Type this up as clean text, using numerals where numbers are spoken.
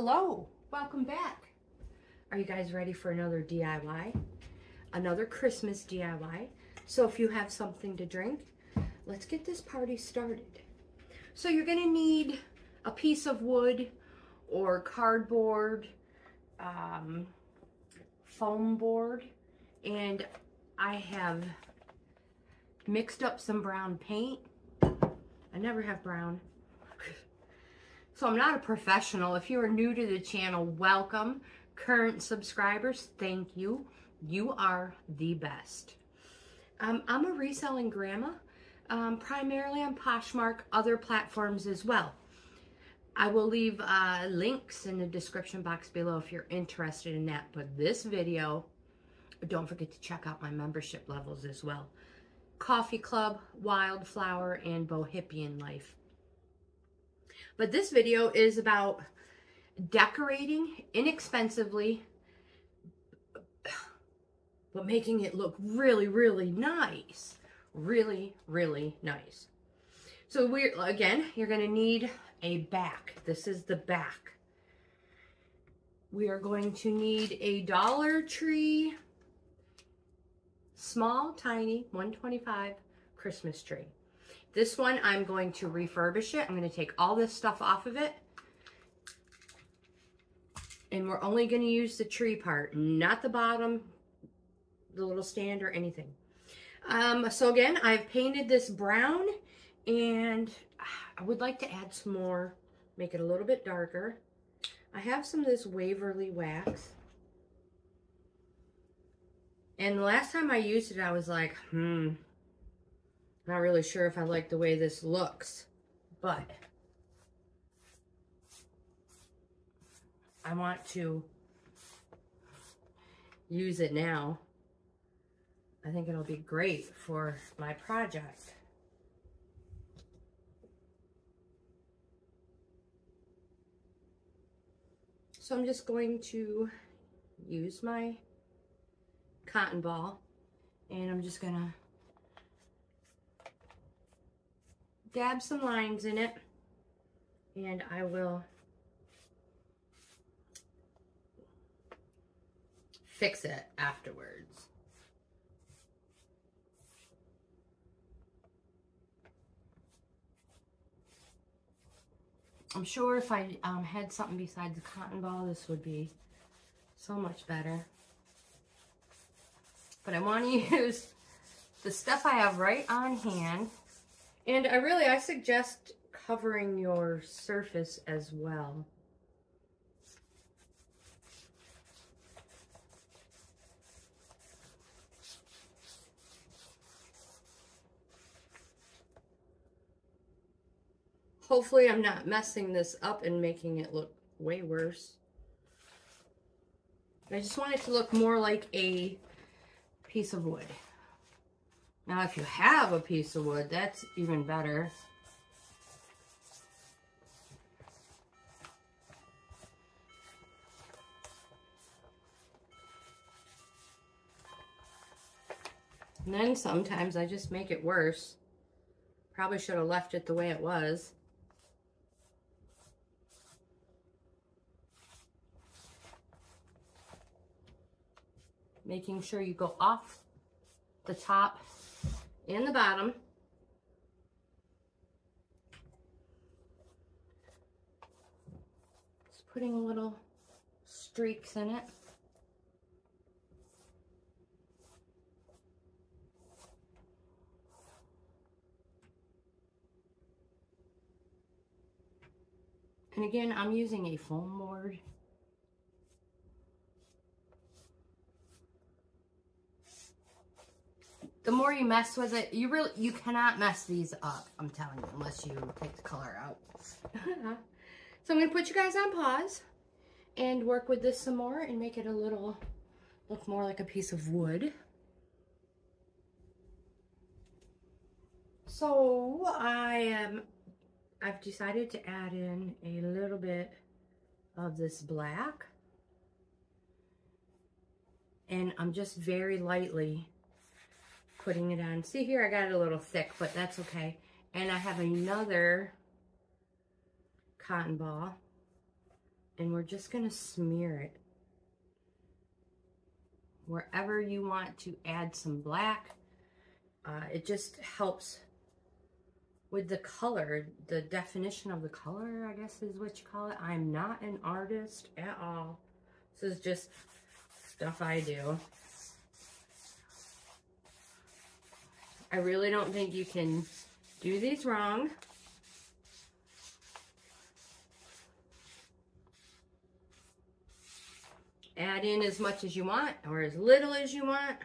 Hello, welcome back. Are you guys ready for another DIY? Another Christmas DIY. So if you have something to drink, let's get this party started. So you're gonna need a piece of wood or cardboard, foam board, and I have mixed up some brown paint. I never have brown. So I'm not a professional. If you are new to the channel, welcome. Current subscribers, thank you. You are the best. I'm a reselling grandma, primarily on Poshmark, other platforms as well. I will leave links in the description box below if you're interested in that. But this video, don't forget to check out my membership levels as well. Coffee Club, Wildflower, and Bohippianlife. But this video is about decorating inexpensively, but making it look really, really nice. Really, really nice. So again, you're gonna need a back. This is the back. We are going to need a Dollar Tree, small, tiny, 125 Christmas tree. This one, I'm going to refurbish it. I'm going to take all this stuff off of it. And we're only going to use the tree part, not the bottom, the little stand or anything. So again, I've painted this brown, and I would like to add some more, make it a little bit darker. I have some of this Waverly wax. And the last time I used it, I was like, not really sure if I like the way this looks, but I want to use it now. I think it'll be great for my project. So I'm just going to use my cotton ball, and I'm just gonna dab some lines in it, and I will fix it afterwards. I'm sure if I had something besides the cotton ball, this would be so much better. But I want to use the stuff I have right on hand. And I suggest covering your surface as well. Hopefully I'm not messing this up and making it look way worse. I just want it to look more like a piece of wood. Now, if you have a piece of wood, that's even better. And then sometimes I just make it worse. Probably should have left it the way it was. Making sure you go off the top and the bottom. Just putting a little streaks in it. And again, I'm using a foam board. The more you mess with it, you cannot mess these up, I'm telling you, unless you take the color out. So I'm going to put you guys on pause and work with this some more and make it a little, look more like a piece of wood. So I've decided to add in a little bit of this black. And I'm just very lightly putting it on. See here, I got it a little thick, but that's okay. And I have another cotton ball And we're just going to smear it. Wherever you want to add some black, it just helps with the color, the definition of the color, I guess is what you call it. I'm not an artist at all. This is just stuff I do. I really don't think you can do these wrong. Add in as much as you want or as little as you want.